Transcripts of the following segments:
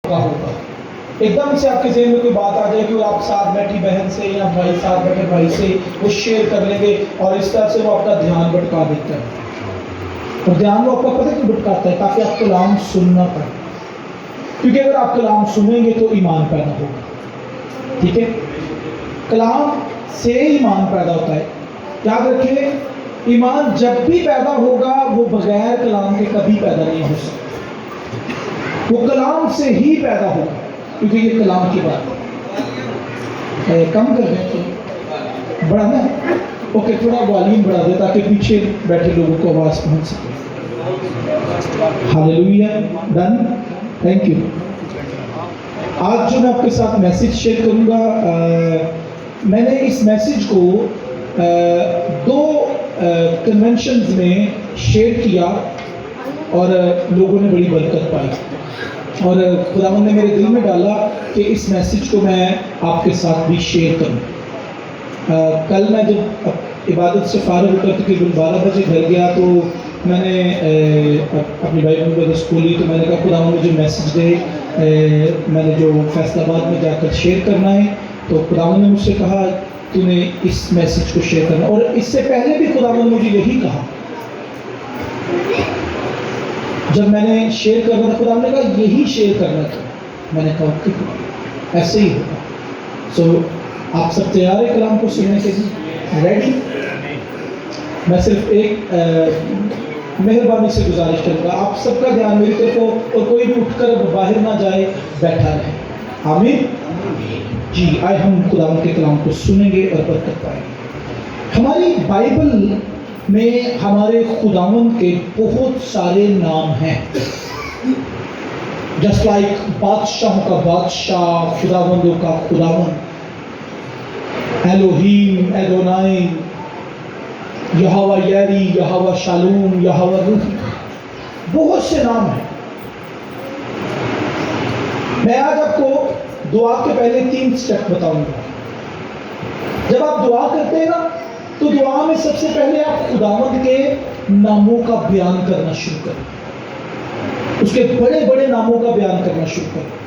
ہوگا. ایک دم سے آپ کے ذہن میں کوئی بات آ جائے گی اور آپ ساتھ بیٹھی بہن سے یا بھائی ساتھ بیٹھے بھائی سے وہ شیئر کر لیں گے اور اس طرح سے وہ آپ کا دھیان بھٹکا دیتا ہے. اور دھیان وہ آپ کا پتہ کیوں بھٹکاتا ہے؟ تاکہ آپ کلام سننا پڑے. کیونکہ اگر آپ کلام سنیں گے تو ایمان پیدا ہوگا. ٹھیک ہے، کلام سے ایمان پیدا ہوتا ہے. یاد رکھیں، ایمان جب بھی پیدا ہوگا وہ بغیر کلام کے کبھی پیدا نہیں ہو سکتا. وہ کلام سے ہی پیدا ہوگا، کیونکہ یہ کلام کی بات ہے. کم کر دیں تو بڑھانا ہے. اوکے، تھوڑا والیوم بڑھا دیں تاکہ پیچھے بیٹھے لوگوں کو آواز پہنچ سکے. ہاللیلویا. ڈن. Thank you. آج جو میں آپ کے ساتھ میسج شیئر کروں گا، میں نے اس میسج کو دو کنونشنز میں شیئر کیا اور لوگوں نے بڑی برکت پائی. اور خداوند نے میرے دل میں ڈالا کہ اس میسج کو میں آپ کے ساتھ بھی شیئر کروں. کل میں جب عبادت سے فارغ ہو کر تقریباً 12 بجے گھر گیا تو میں نے اپنی بائبل مقدس کھولی تو میں نے کہا خداوند مجھے میسج دے، میں نے جو فیصل آباد میں جا کر شیئر کرنا ہے. تو خداوند نے مجھ سے کہا تو نے اس میسج کو شیئر کرنا. اور اس سے پہلے بھی خداوند نے مجھے یہی کہا. جب میں نے شیئر کرنا تھا خدا نے کہا یہی شیئر کرنا تھا. میں نے کہا اوکے ایسے ہی ہوگا. سو آپ سب تیار ہیں کلام کو سننے کے لیے؟ ریڈی؟ میں صرف ایک مہربانی سے گزارش کروں گا، آپ سب کا دھیان میری طرف ہو اور کوئی بھی اٹھ کر باہر نہ جائے، بیٹھا رہے. آمین. جی آئے ہم خدا کے کلام کو سنیں گے اور برکت پائیں گے. ہماری بائبل میں ہمارے خداوند کے بہت سارے نام ہیں. جسٹ لائک بادشاہوں کا بادشاہ، خداوندوں کا خداوند، ایلوہیم، ایڈونائی، یہوہ یری، یہوہ شالوم، یہوہ روحی، بہت سے نام ہیں. میں آج آپ کو دعا کے پہلے 3 سٹیپ بتاؤں گا. جب آپ دعا کرتے ہیں نا تو دعا میں سب سے پہلے آپ خداوند کے ناموں کا بیان کرنا شروع کریں. اس کے بڑے بڑے ناموں کا بیان کرنا شروع کریں.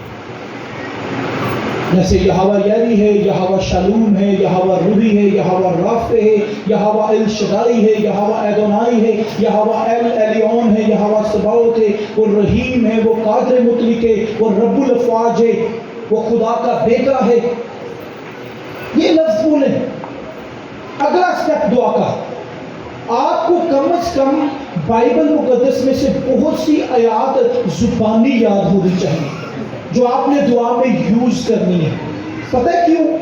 جیسے یہوہ یری ہے، یہوہ شالوم ہے، یہوہ روحی ہے، یہوہ رافع ہے، یہوہ ایل شدائی ہے، یہوہ ایدونائی ہے، یہوہ ایل ایلیون ہے، یہوہ سباوت ہے، وہ رحیم ہے، وہ قادر مطلق ہے، وہ رب الافواج ہے، وہ خدا کا بیٹا ہے. یہ لفظ بولیں. اگلا سٹیپ دعا کا، آپ کو کم از کم بائبل مقدس میں سے بہت سی آیات زبانی یاد ہونی چاہیے جو آپ نے دعا میں یوز کرنی ہے. پتہ ہے کیوں؟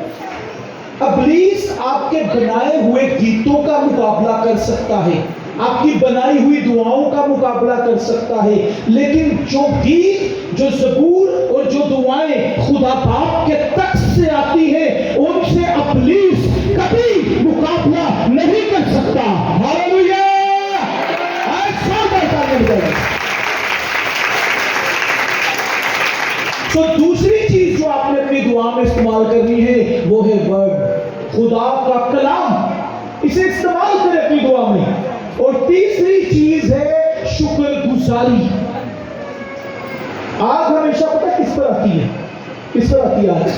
ابلیس آپ کے بنائے ہوئے گیتوں کا مقابلہ کر سکتا ہے، آپ کی بنائی ہوئی دعاؤں کا مقابلہ کر سکتا ہے، لیکن جو گیت، جو زبور اور جو دعائیں خدا باپ کے تخت سے آتی ہیں ان سے ابلیس کبھی مقابلہ نہیں کر سکتا. ہاللیلویا. تو دوسری چیز جو آپ نے اپنی دعا میں استعمال کرنی ہے وہ ہے ورڈ، خدا کا کلام. اسے استعمال کریں اپنی دعا میں. اور تیسری چیز ہے شکر گزاری. آگ ہمیشہ پتہ کس پر آتی ہے؟ کس پر آتی ہے آج؟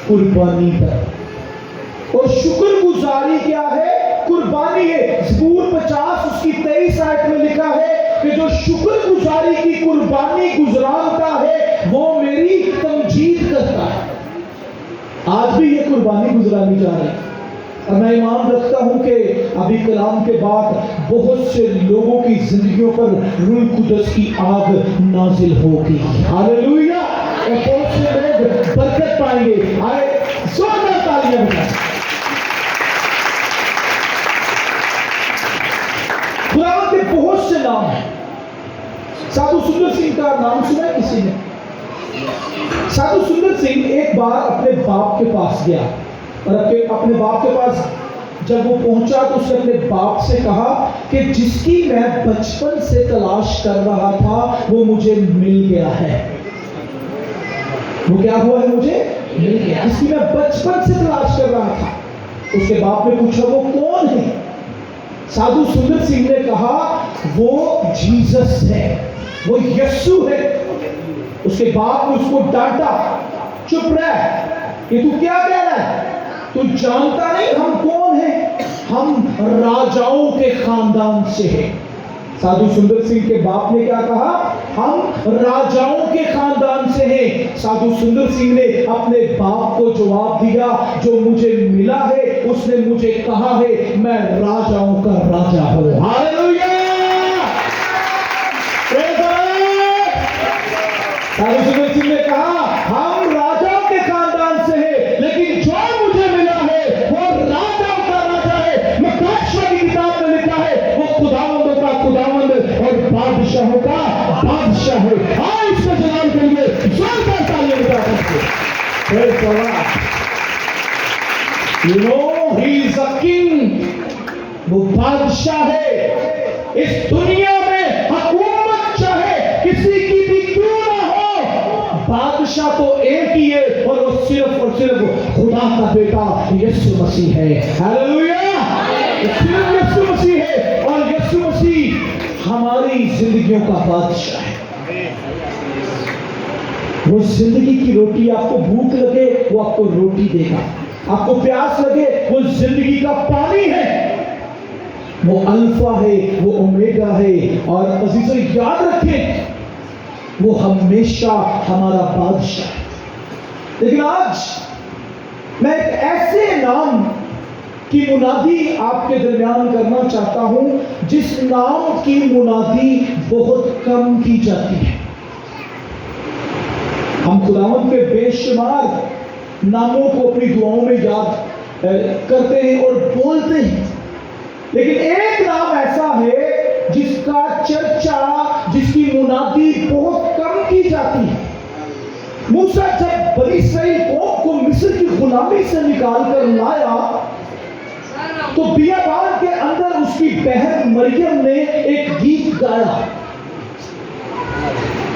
قربانی پر. اور شکر گزاری کیا ہے؟ قربانی ہے. زبور 50 اس کی 23 آیت میں لکھا ہے کہ جو شکر گزاری کی قربانی گزرانتا ہے وہ میری تمجید کرتا ہے. آج بھی یہ قربانی گزرانی جا رہی ہے. اور میں ایمان رکھتا ہوں کہ ابھی کلام کے بعد بہت سے لوگوں کی زندگیوں پر روح القدس کی آگ نازل ہوگی. ہاللیلویا. اور بہت سے لوگ برکت پائیں گے. آئے زوردار تالیاں بجائیں. خداوند کے بہت سے نام ہیں. سادھو سندر سنگھ کا نام سنا ہے کسی نے؟ سادھو سندر سنگھ ایک بار اپنے باپ کے پاس گیا اور اپنے باپ کے پاس جب وہ پہنچا تو اس نے اپنے باپ سے کہا کہ جس کی میں بچپن سے تلاش کر رہا تھا وہ مجھے مل گیا ہے. وہ کیا ہوا ہے؟ مجھے مل گیا. جس کی میں بچپن سے تلاش کر رہا تھا. اس کے باپ نے پوچھا وہ کون ہے؟ سادھو سندر سنگھ نے کہا وہ جیسس ہے، وہ یسوع ہے. اس کے باپ نے اس کو ڈانٹا، چپ رہ، کہ تو کیا کہہ رہا ہے؟ تو جانتا نہیں ہم کون ہیں؟ ہم راجاؤں کے خاندان سے ہیں۔ سادھو سندر سنگھ کے باپ نے کیا کہا؟ ہم راجاؤں کے خاندان سے ہیں۔ سادھو سندر سنگھ نے اپنے باپ کو جواب دیا، جو مجھے ملا ہے اس نے مجھے کہا ہے میں راجاؤں کا راجا ہوں۔ ہاللیلویا! سادھو سندر سنگھ نے کہا ہم راجاؤں کے خاندان سے ہیں، لیکن جو مجھے ملا ہے وہ راجاؤں کا راجا ہے۔ مکاشوہ کی کتاب میں لکھا ہے وہ خداوندوں کا خداوند اور بادشاہوں کا بادشاہ ہے۔ آؤ اس کے جلال کے لیے زوردار تالیاں بجا سکتے ہیں۔ Praise the Lord. You know he is a king. وہ بادشاہ ہے۔ اس دنیا میں حکومت چاہے کسی کی بھی کیوں نہ ہو، بادشاہ تو ایک ہی ہے، اور وہ صرف اور صرف خدا کا بیٹا یسوع مسیح ہے۔ ہاللیلویا! صرف یسوع مسیح ہے، اور یسوع مسیح ہماری زندگیوں کا بادشاہ ہے۔ وہ زندگی کی روٹی، آپ کو بھوک لگے وہ آپ کو روٹی دے گا، آپ کو پیاس لگے وہ زندگی کا پانی ہے، وہ الفا ہے، وہ اومیگا ہے۔ اور عزیزو یاد رکھیں وہ ہمیشہ ہمارا بادشاہ ہے۔ لیکن آج میں ایک ایسے نام کی منادی آپ کے درمیان کرنا چاہتا ہوں جس نام کی منادی بہت کم کی جاتی ہے۔ ہم خداوند کے بے شمار ناموں کو اپنی دعاؤں میں یاد کرتے ہیں اور بولتے ہیں، لیکن ایک نام ایسا ہے جس کا چرچا، جس کی منادی بہت کم کی جاتی ہے۔ موسیٰ جب بنی اسرائیل قوم کو مصر کی غلامی سے نکال کر لایا تو بیابان کے اندر اس کی بہن مریم نے ایک گیت گایا،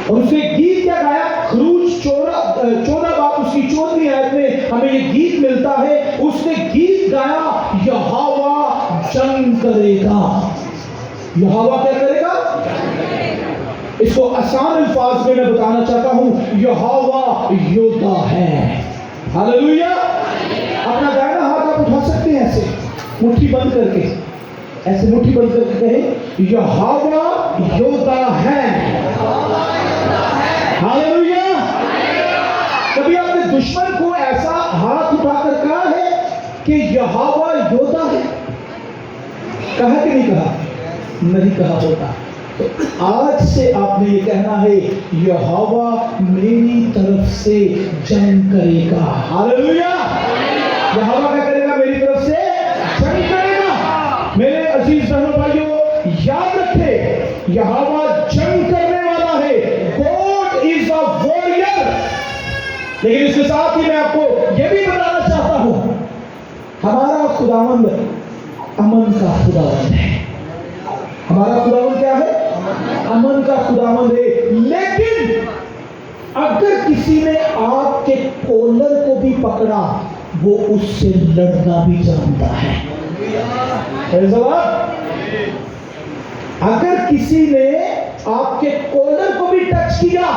اور اس نے گیت کیا گایا؟ خروج 14 باب اس کی 14ویں آیت میں ہمیں یہ گیت ملتا ہے۔ اس نے گیت گایا یہوہ جنگ کرے گا۔ یہوہ کیا کرے گا؟ اس کو آسان الفاظ میں بتانا چاہتا ہوں، یہوہ یودا ہے۔ ہاللیلویا! اپنا دائنا ہاتھ آپ اٹھا سکتے ہیں، ایسے مٹھی بند کر کے، ایسے مٹھی بند کر کے کہیں یہوہ یودا ہے۔ ہاللیلویا! کبھی آپ نے دشمن کو ایسا ہاتھ اٹھا کر کہا ہے کہ یہوہ یودا ہے؟ کہا کہ نہیں کہا؟ نہیں کہا ہوتا۔ تو آج سے آپ نے یہ کہنا ہے یہوہ میری طرف سے جنگ کرے گا۔ ہاللیلویا! یہوہ کیا کرے گا؟ میری طرف سے جنگ کرے گا۔ میرے عزیز بہنوں بھائیوں، یاد رکھے یہوہ جنگ کرنے والا ہے۔ God is a warrior۔ لیکن اس کے ساتھ ہی میں آپ کو یہ بھی بتانا چاہتا ہوں، ہمارا خداوند امن کا خداوند ہے۔ ہمارا خداوند کیا ہے؟ امن کا خداوند ہے۔ لیکن اگر کسی نے آپ کے کولر کو بھی پکڑا، وہ اس سے لڑنا بھی جانتا ہے۔ اگر کسی نے آپ کے کولر کو بھی ٹچ کیا،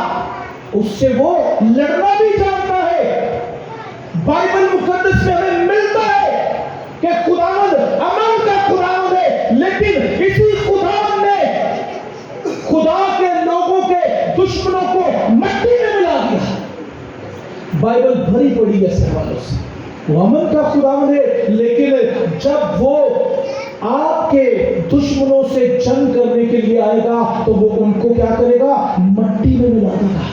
اس سے وہ لڑنا بھی جانتا ہے۔ بائبل مقدس میں ہمیں ملتا ہے کہ خداوند امن کا خداوند ہے، لیکن اسی خداوند نے خدا کے لوگوں کے دشمنوں کو مٹی میں ملا دیا۔ بائبل بھری پڑی ہے سوالوں سے۔ وہ امن کا خداوند ہے، لیکن جب وہ آپ کے دشمنوں سے جنگ کرنے کے لیے آئے گا تو وہ ان کو کیا کرے گا؟ مٹی میں ملا دے گا۔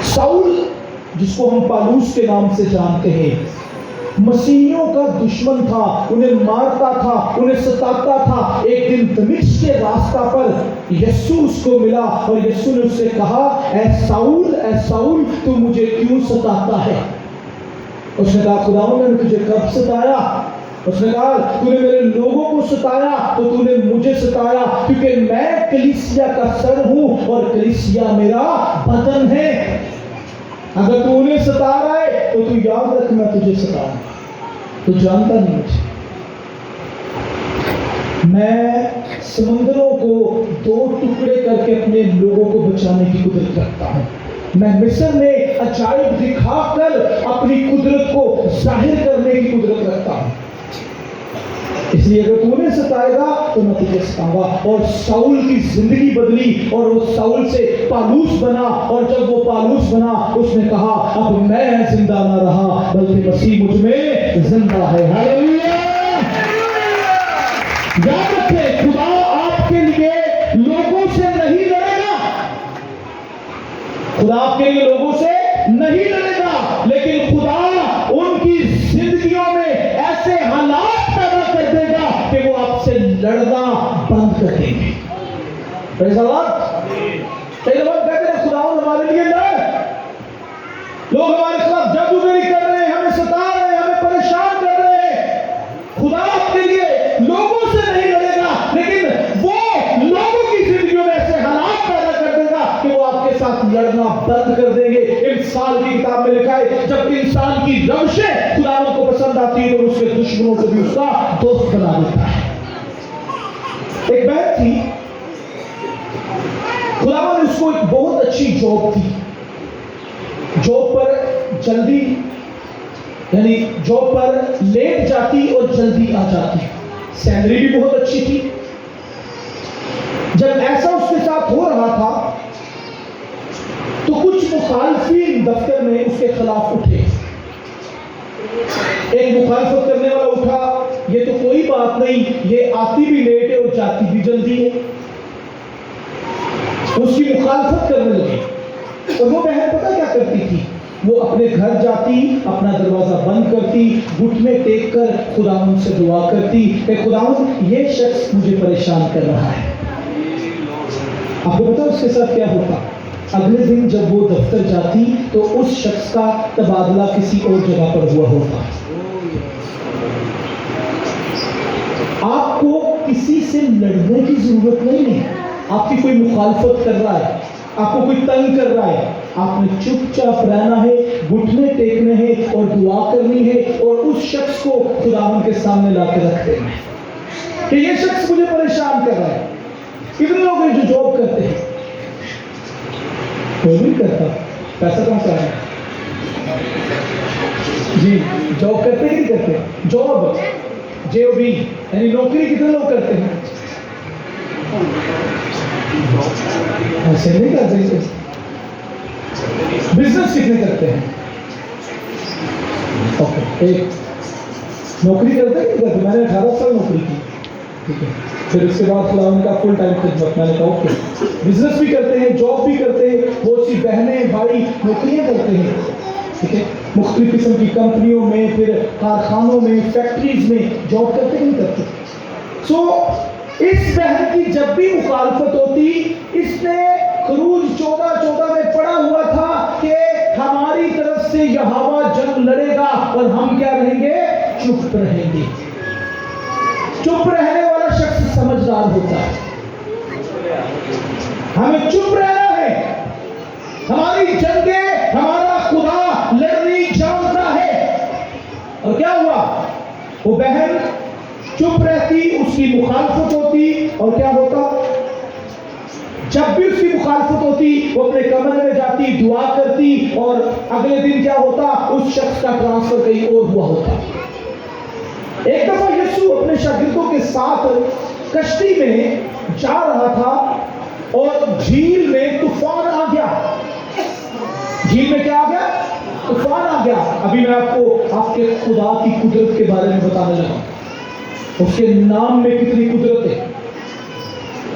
ساؤل، جس کو ہم پالوس کے نام سے جانتے ہیں، مسیحیوں کا دشمن تھا، انہیں مارتا تھا، انہیں ستاتا تھا۔ ایک دن دمشق کے راستہ پر یسوع اس کو ملا اور یسوع نے اس سے کہا، اے ساؤل تو مجھے کیوں ستاتا ہے؟ اس نے کہا خداوند نے تجھے کب ستایا؟ اس نے کہا تو نے میرے لوگوں کو ستایا تو تو نے مجھے ستایا، کیونکہ میں کلیسیا کا سر ہوں اور کلیسیا میرا بدن ہے۔ اگر تو انہیں ستا رہا ہے تو تو یاد رکھ میں تجھے ستاؤں گا۔ تو جانتا نہیں مجھے، میں سمندروں کو 2 ٹکڑے کر کے اپنے لوگوں کو بچانے کی قدرت رکھتا ہوں. میں مصر میں عجائب دکھا کر اپنی قدرت کو ظاہر کرنے کی قدرت رکھتا ہوں. اس لیے اگر تو نے ستائے گا تو میں تجھے ستاؤں گا. اور ساؤل کی زندگی بدلی اور وہ ساؤل سے پالوس بنا. اور جب وہ پالوس بنا اس نے کہا اب میں زندہ نہ رہا بلکہ مسیح مجھ میں زندہ ہے. ہاللیلویا. یاد رکھیں خدا آپ کے لیے لوگوں سے نہیں لڑے گا. خدا آپ کے لیے لوگوں سے نہیں لڑے گا لیکن خدا ان کی زندگیوں میں ایسے حالات پیدا کر دے گا کہ وہ آپ سے لڑنا بند کر دیں گے. پریز اللہ. کئی لوگ کہتے ہیں خدا ہمارے لیے لڑ. لوگ ہمارے خلاف جادوگری کر رہے ہیں, ہمیں ستا رہے ہیں, ہمیں پریشان کر رہے ہیں. خدا آپ کے لیے لوگوں سے نہیں لڑے گا لیکن وہ لوگوں کی زندگیوں میں ایسے حالات پیدا کر دے گا کہ وہ آپ کے ساتھ لڑنا بند کر دیں گے. انسان کی کتاب میں لکھا ہے جب انسان کی روشیں خدا کو پسند آتی ہے تو اس کے دشمنوں کو بھی اس کا دوست بنا دیتا ہے. ایک بہن تھی, خدا نے اس کو ایک بہت اچھی جاب دی. جاب پر جلدی یعنی جاب پر لیٹ جاتی اور جلدی آ جاتی. سیلری بھی بہت اچھی تھی. جب ایسا اس کے ساتھ ہو رہا تھا تو کچھ مخالفین دفتر میں اس کے خلاف اٹھے. ایک مخالفت کرنے والا اٹھا, یہ تو کوئی بات نہیں, یہ آتی بھی لیٹ ہے اور جاتی بھی جلدی ہے. اس کی مخالفت کرنے لگے. اور وہ بہن پتہ کیا کرتی تھی, وہ اپنے گھر جاتی, اپنا دروازہ بند کرتی, گھٹنے ٹیک کر خداوند سے دعا کرتی کہ خداوند یہ شخص مجھے پریشان کر رہا ہے. آپ کو پتا اس کے ساتھ کیا ہوتا؟ اگلے دن جب وہ دفتر جاتی تو اس شخص کا تبادلہ کسی اور جگہ پر ہوا ہوتا. آپ کو کسی سے لڑنے کی ضرورت نہیں ہے. آپ کی کوئی مخالفت کر رہا ہے, آپ کو کوئی تنگ کر رہا ہے, آپ نے چپ چاپ رہنا ہے, گھٹنے ٹیکنے ہیں اور دعا کرنی ہے اور اس شخص کو خداوند کے سامنے لا کے رکھ دینا ہے کہ یہ شخص مجھے پریشان کر رہا ہے. کتنے لوگ ہیں جو جاب کرتے ہیں؟ کوئی نہیں کرتا. پیسہ کہاں سے آ رہا ہے؟ جی جاب کرتے ہی نہیں کرتے. جاب JOB یعنی نوکری کتنے لوگ کرتے ہیں؟ ایسے نہیں کرتے. بزنس کتنے کرتے ہیں؟ اوکے, ایک نوکری کرتے ہیں نہیں کرتے. میں نے 18 سال نوکری کی, ٹھیک ہے. پھر اس کے بعد خدا ان کا فل ٹائم خدمت. میں نے کہا اوکے. بزنس بھی کرتے ہیں, جاب بھی کرتے ہیں, بہت سی بہنیں بھائی نوکریاں کرتے ہیں, ٹھیک ہے. مختلف قسم کی کمپنیوں میں, پھر کارخانوں میں, فیکٹریز میں جاب کرتے نہیں کرتے. سو اس بہن کی جب بھی مخالفت ہوتی, اس نے خروج 14:14 میں پڑھا ہوا تھا کہ ہماری طرف سے یہوہ جنگ لڑے گا اور ہم کیا رہیں گے؟ چپ رہیں گے. چپ رہنے والا شخص سمجھدار ہوتا ہے. ہمیں چپ رہنا ہے. ہماری جنگیں ہمارا خدا لڑنی جانتا ہے. اور کیا ہوا؟ وہ بہن چپ رہتی, اس کی مخالفت ہوتی, اور کیا ہوتا؟ جب بھی اس کی مخالفت ہوتی وہ اپنے کمرے میں جاتی, دعا کرتی, اور اگلے دن کیا ہوتا؟ اس شخص کا ٹرانسفر کہیں اور ہوا ہوتا. ایک دفعہ یسوع اپنے شاگردوں کے ساتھ کشتی میں جا رہا تھا اور جھیل میں طوفان آ گیا. جھیل میں کیا آ گیا؟ طوفان آ گیا. ابھی میں آپ کو آپ کے خدا کی قدرت کے بارے میں بتانے لگا. اس کے نام میں کتنی قدرت ہے.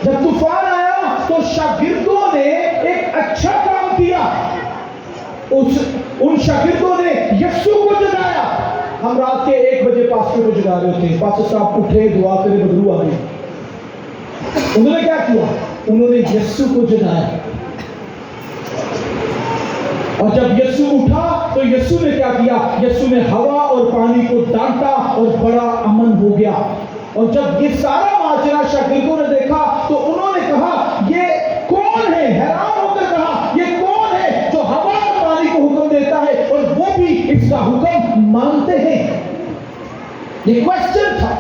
جب طوفان آیا تو شاگردوں نے ایک اچھا کام کیا. ان شاگردوں نے یسوع کو جگایا. ہم رات کے 1 بجے پاسٹر کو جگا رہے تھے, پاسٹر صاحب اٹھے, دعا کرے, بدلو آ گئی. انہوں نے کیا کیا؟ انہوں نے یسوع کو جگایا. اور جب یسوع اٹھا تو یسوع نے کیا کیا؟ یسوع نے ہوا اور پانی کو ڈانٹا اور بڑا امن ہو گیا. اور جب یہ سارا ماجرا شاگردوں نے دیکھا تو انہوں نے کہا یہ کون ہے؟ حیران ہو کر کہا یہ کون ہے جو ہوا اور پانی کو حکم دیتا ہے اور وہ بھی اس کا حکم مانتے ہیں. یہ کوسچن تھا.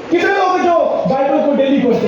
کتنے لوگ جو بائبل کو ڈیلی پڑھتے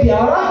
11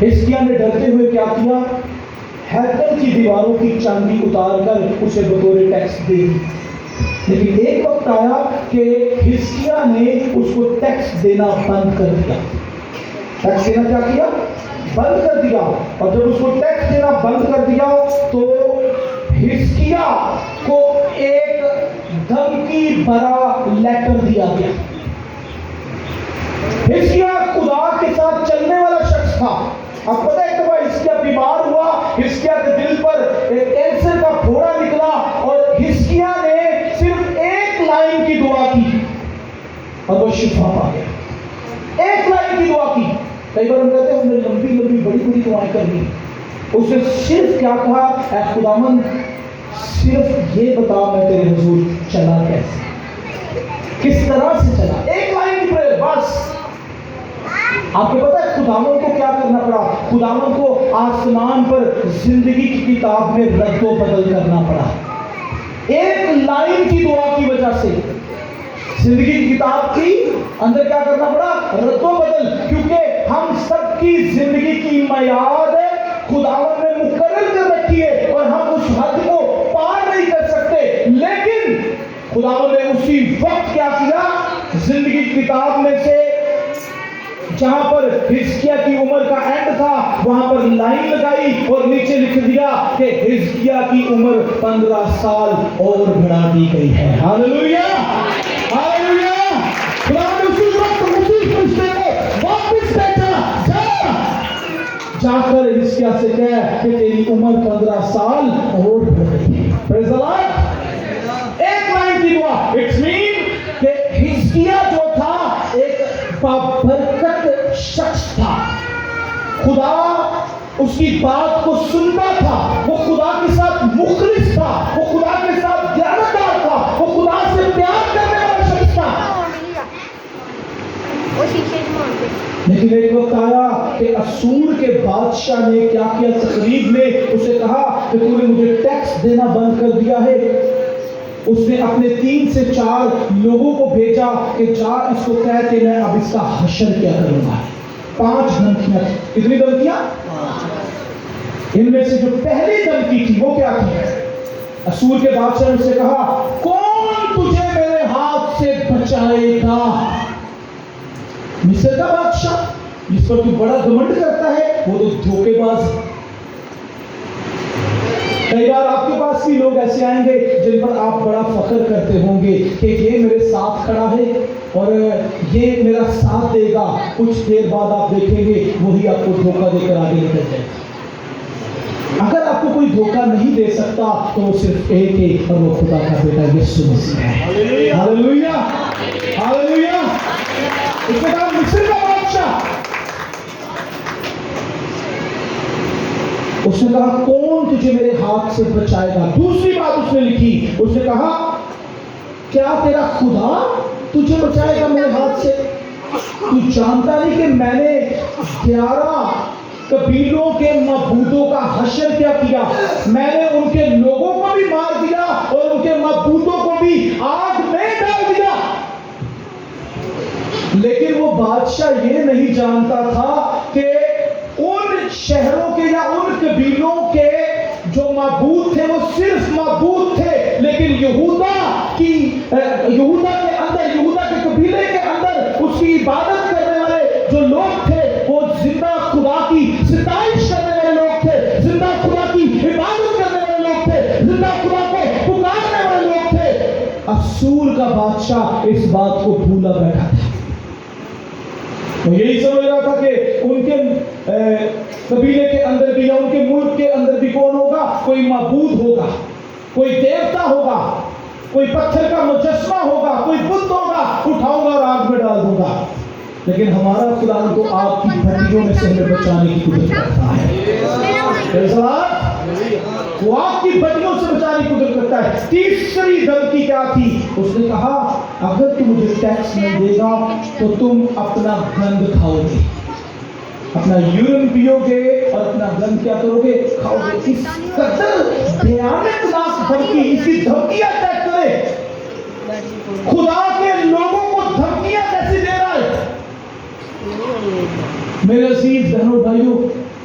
حزقیہ نے ڈرتے ہوئے کیا کیا؟ ہیکل کی دیواروں کی چاندی اتار کر اسے بطور ٹیکس دے دی. لیکن ایک وقت آیا کہ حزقیہ نے اس کو ٹیکس دینا بند کر دیا. ٹیکس دینا کیا کیا؟ بند کر دیا. اور جب اس کو ٹیکس دینا بند کر دیا تو حزقیہ کو ایک دھمکی بھرا لیٹر دیا گیا. حزقیہ خدا کے ساتھ چلنے والا شخص تھا. اب پتہ ہے کہ حزقیہ بیمار ہوا, حزقیہ کے دل پر ایک کینسر کا پھوڑا نکلا اور حزقیہ نے صرف ایک لائن کی دعا کی اور وہ شفا پا گیا. ایک لائن کی دعا کی. کئی بار ہم کہتے ہیں ہم نے لمبی لمبی بڑی بڑی دعائیں کرنی. اس نے صرف کیا کہا؟ اے خداوند صرف یہ بتا میں تیرے حضور چلا کیسے, کس طرح سے چلا. ایک لائن کی پریئر بس. آپ کو پتا ہے خداوند کو کیا کرنا پڑا؟ خداوند کو آسمان پر زندگی کی کتاب میں رد و بدل کرنا پڑا. ایک لائن کی دعا کی وجہ سے زندگی کی کتاب کی اندر کیا کرنا پڑا؟ رد و بدل. کیونکہ ہم سب کی زندگی کی میعاد خداوند نے مقرر کر رکھی ہے اور ہم اس حد کو پار نہیں کر سکتے. لیکن خداوند نے اسی وقت کیا کیا؟ زندگی کی کتاب میں سے جہاں پر حزقیہ کی عمر کا اینڈ تھا وہاں پر لائن لگائی اور نیچے لکھ دیا کہ حزقیہ کی عمر 15 سال اور بڑھا دی گئی ہے. Hallelujah hallelujah. خدا نے اسی وقت اسی فرشتے کو واپس بھیجا, جا کر حزقیہ سے کہا کہ تیری عمر 15 سال اور بڑھ گئی ہے. پریز دی لارڈ. ایک لائن کی دعا. اٹس مین کہ حزقیہ جو تھا ایک بابرکت شخص تھا. خدا اس کی بات کو سنتا تھا. وہ خدا کے ساتھ مخلص تھا. وہ خدا کے ساتھ دیانتدار تھا. وہ خدا سے پیار کرنے والا شخص تھا. لیکن ایک وقت آیا کہ اسور کے بادشاہ نے کیا کیا؟ تقریب میں اسے کہا کہ تو نے مجھے ٹیکس دینا بند کر دیا ہے. اس نے اپنے 3 سے 4 لوگوں کو بھیجا کہ جا اس کو کہہ کہ میں اب اس کا حشر کیا کروں گا. 5 دھمکیاں. کتنی دھمکیاں؟ ان میں سے جو پہلی دھمکی تھی وہ کیا تھی؟ اسور کے بادشاہ نے سے کہا کون تجھے میرے ہاتھ سے بچائے گا؟ مصر کا بادشاہ جس پر تو بڑا گھمنڈ کرتا ہے وہ تو دھوکے باز. کئی بار آپ کے پاس بھی لوگ ایسے آئیں گے جن پر آپ بڑا فخر کرتے ہوں گے کہ یہ میرے ساتھ کھڑا ہے اور یہ میرا ساتھ دے گا. کچھ دیر بعد آپ دیکھیں گے وہی آپ کو دھوکہ دے کر آگے نکل جائے گا. اگر آپ کو کوئی دھوکہ نہیں دے سکتا تو وہ صرف ایک ہے اور وہ خدا کا بیٹا یسوع مسیح ہے. Hallelujah hallelujah. اس کے بعد مصر کا بادشاہ اس نے کہا کون تجھے میرے ہاتھ سے بچائے گا. دوسری بات اس نے لکھی, اس نے کہا کیا تیرا خدا تجھے بچائے گا میرے ہاتھ سے؟ تو جانتا نہیں کہ میں نے 11 قبیلوں کے معبودوں کا حشر کیا کیا؟ میں نے ان کے لوگوں کو بھی مار دیا اور ان کے معبودوں کو بھی آگ میں ڈال دیا. لیکن وہ بادشاہ یہ نہیں جانتا تھا کہ ان شہروں کے یا ان قبیلوں کے جو معبود تھے وہ صرف معبود تھے, لیکن یہودا کے قبیلے کے اندر اس کی عبادت کرنے والے جو لوگ تھے وہ زندہ خدا کی ستائش کرنے والے لوگ تھے, زندہ خدا کی عبادت کرنے والے لوگ تھے, زندہ خدا کو پکارنے والے لوگ تھے. اسور کا بادشاہ اس بات کو بھولا بیٹھا تھا. وہ یہی سمجھ رہا تھا کہ ان کے قبیلے کے اندر بھی یا ان کے ملک کے اندر بھی کون ہوگا؟ کوئی معبود ہوگا, کوئی دیوتا ہوگا, کوئی پتھر کا مجسمہ ہوگا, کوئی بت ہوگا, اٹھاؤں گا اور آگ میں ڈال دوں گا. لیکن ہمارا خدا تو آگ کی بھٹیوں میں سے ہمیں بچانے کی قدرت رکھتا ہے. وہ آگ کی بھٹیوں سے بچانے کی قدرت رکھتا ہے. تیسری دھمکی کیا تھی؟ اس نے کہا اگر تم مجھے ٹیکس نہیں دے گا تو تم اپنا گند کھاؤ گے, اپنا یورین پیو گے اور اپنا گند کیا کرو گے؟ کھاؤ گے. اس قدر بھیانک ناک دھمکی, اس کی دھمکیاں چیک کرے. خدا کے لوگوں کو دھمکیاں کیسے دے رہا ہے؟ میرے عزیز بہنوں بھائیوں,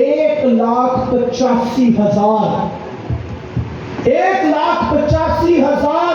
1,85,000। 1,85,000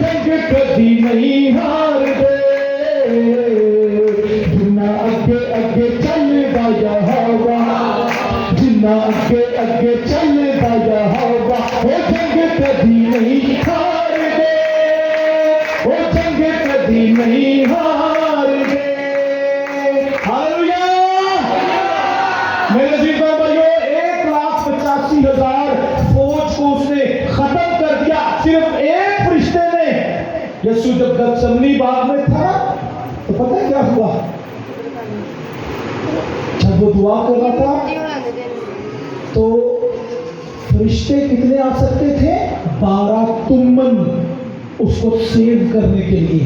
جنگ کبھی نہیں ہار دے جنا اگے اگے چلدا یہوہ جنا اگے اگے چلدا یہوہ وہ جنگ کبھی نہیں ہار دے وہ جنگ کبھی نہیں ہار دے ہاللویا میرے عزیزوں بھائیو 1,85,000 فوج کو اس نے ختم کر دیا صرف ایک فرشتے نے یسوع جب گتسمنی باغ میں تھا تو پتہ ہے کیا ہوا جب وہ دعا کر رہا تھا تو فرشتے کتنے آ سکتے تھے 12 تمن اس کو سیو کرنے کے لیے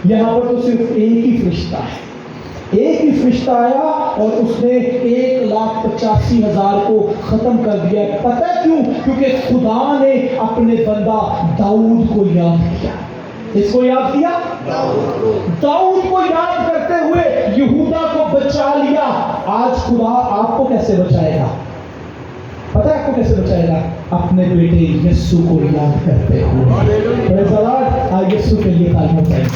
یہاں پر تو صرف ایک ہی فرشتہ ہے ایک ہی فرشتہ آیا اور اس نے 1,85,000 کو ختم کر دیا پتہ کیوں کیونکہ خدا نے اپنے بندہ داؤد کو یاد کیا اس کو یاد کیا داؤد کو یاد کرتے ہوئے یہودا کو بچا لیا آج خدا آپ کو کیسے بچائے گا پتہ ہے آپ کو کیسے بچائے گا اپنے بیٹے یسوع کو یاد کرتے ہوئے آج یسوع کے لیے تعلیم چاہیے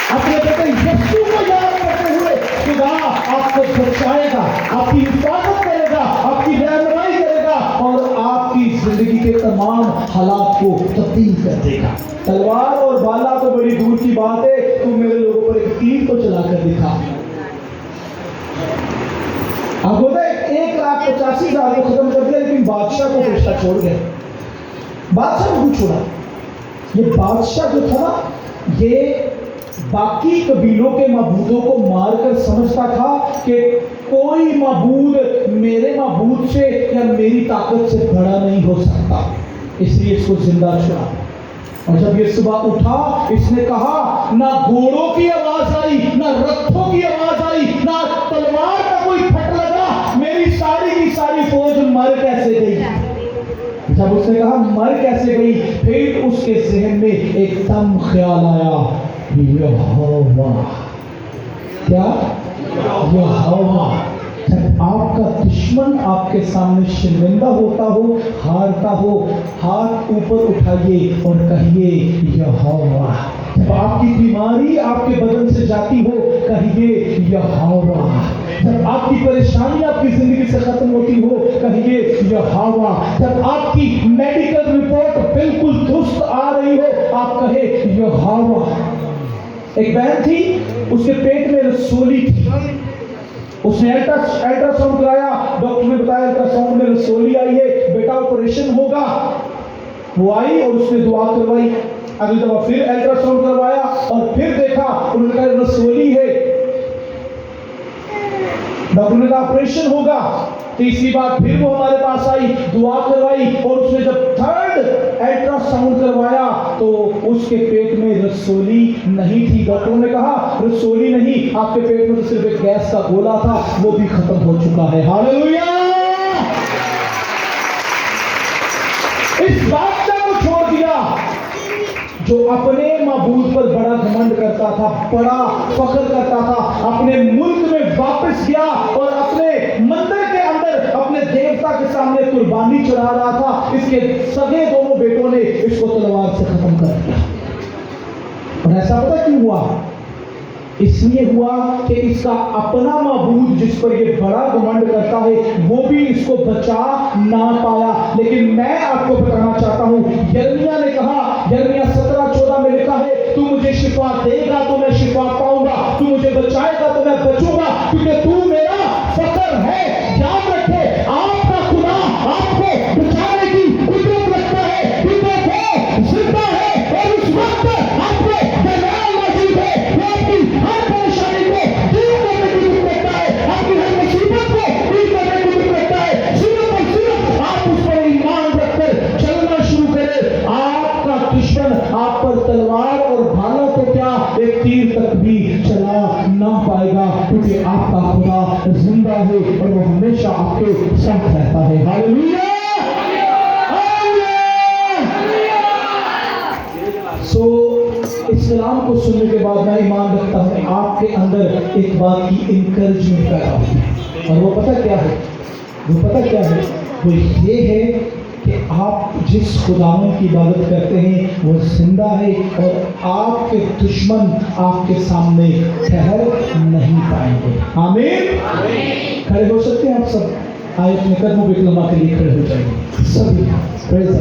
اپنے بیٹے یسوع کو یاد کرتے ہوئے خدا آپ کو بچائے گا آپ کی حفاظت کرے گا آپ کی رہنمائی کرے گا اور آپ کی زندگی کے تمام حالات کو تبدیل کر دے گا تلوار اور بالا تو بڑی دور کی بات ہے تم میرے لوگوں پر ایک تیر کو چلا کر دکھا آپ ہوتا ہے 1,85,000 کو ختم کر دیا لیکن بادشاہ کو فرشتہ چھوڑ گئے بادشاہ کو چھوڑا یہ بادشاہ جو تھا نا یہ باقی قبیلوں کے معبودوں کو مار کر سمجھتا تھا کہ کوئی معبود میرے معبود سے یا میری طاقت سے بڑا نہیں ہو سکتا اس لیے اس کو زندہ چھوڑا اور جب یہ صبح اٹھا اس نے کہا نہ گھوڑوں کی آواز آئی نہ رتھوں کی آواز آئی نہ تلوار کا کوئی پھٹ لگا میری ساری کی ساری فوج مر کیسے گئی جب اس نے کہا مر کیسے گئی پھر اس کے ذہن میں ایک دم خیال آیا یہوہ کیا یہوہ جب آپ کا دشمن آپ کے سامنے شرمندہ ہوتا ہو ہارتا ہو ہاتھ اوپر اٹھائیے اور کہیے یہوہ جب آپ کی بیماری آپ کے بدن سے جاتی ہو کہیے یہوہ جب آپ کی پریشانی آپ کی زندگی سے ختم ہوتی ہو کہیے یہوہ جب آپ کی میڈیکل رپورٹ بالکل درست آ رہی ہو آپ کہے یہوہ ایک بہن تھی اس کے پیٹ میں رسولی تھی اس نے الٹرا ساؤنڈ کرایا ڈاکٹر نے بتایا الٹرا ساؤنڈ میں رسولی آئی ہے بیٹا آپریشن ہوگا وہ آئی اور اس نے دعا کروائی اگلی دفعہ پھر الٹرا ساؤنڈ کروایا اور پھر دیکھا انہوں نے کہا رسولی ہے ڈاکٹر نے کہا آپریشن ہوگا تیسری بار پھر وہ ہمارے پاس آئی دعا کروائی اور اس نے جب تھرڈ الٹرا ساؤنڈ کروایا تو اس کے پیٹ میں رسولی نہیں تھی ڈاکٹروں نے کہا رسولی نہیں آپ کے پیٹ میں تو صرف ایک گیس کا گولا تھا وہ بھی ختم ہو چکا ہے ہاللویا اس بادشاہ کو چھوڑ دیا جو اپنے معبود پر بڑا گھمنڈ کرتا تھا بڑا فخر کرتا تھا اپنے ملک میں واپس گیا اور اپنے مندر کے اندر اپنے دیوتا کے سامنے قربانی چڑھا رہا تھا اس کے سگے دونوں بیٹوں نے اس کو تلوار سے ختم کر دیا اور ایسا پتہ کیوں ہوا اس لیے ہوا کہ اس کا اپنا معبود جس پر یہ بڑا گھمنڈ کرتا ہے وہ بھی اس کو بچا نہ پایا لیکن میں آپ کو بتانا چاہتا ہوں یرمیہ نے کہا یرمیہ 17:14 میں لکھا ہے تو مجھے شفا دے گا تو میں شفا پاؤں گا تو مجھے بچائے گا تو میں بچوں گا کیونکہ تو میرا فخر ہے یاد رکھے آپ کا خدا آپ کو بچانے کی قدرت رکھتا ہے قدرت ہے زندہ ہے اور اس وقت آپ کو درمیان موجود ہے وہ آپ کی ہر پریشانی کو دور کرنے کی قدرت رکھتا ہے آپ کی ہر مصیبت کو دور کرنے کی قدرت رکھتا ہے صرف اور صرف آپ اس پر ایمان رکھ کر چلنا شروع کریں آپ کا دشمن آپ پر تلوار اور بھالا تو کیا ایک تیر تک بھی چلا نہ پائے گا کیونکہ آپ کا خدا زندہ ہے اور وہ ہمیشہ آپ کے ساتھ رہتا ہے ہاللویا سو اس کلام کو سننے کے بعد میں ایمان رکھتا ہوں آپ کے اندر ایک بات کی انکریجمنٹ پیدا ہوئی ہے اور وہ پتہ کیا ہے وہ یہ ہے کہ آپ جس خداوند کی عبادت کرتے ہیں وہ زندہ ہے اور آپ کے دشمن آپ کے سامنے ٹھہر نہیں پائیں گے. آمین. کھڑے ہو سکتے ہیں آپ سب؟ آئے اپنے قدموں پہ کلمہ کے لیے کھڑے ہو جائیں. سبھی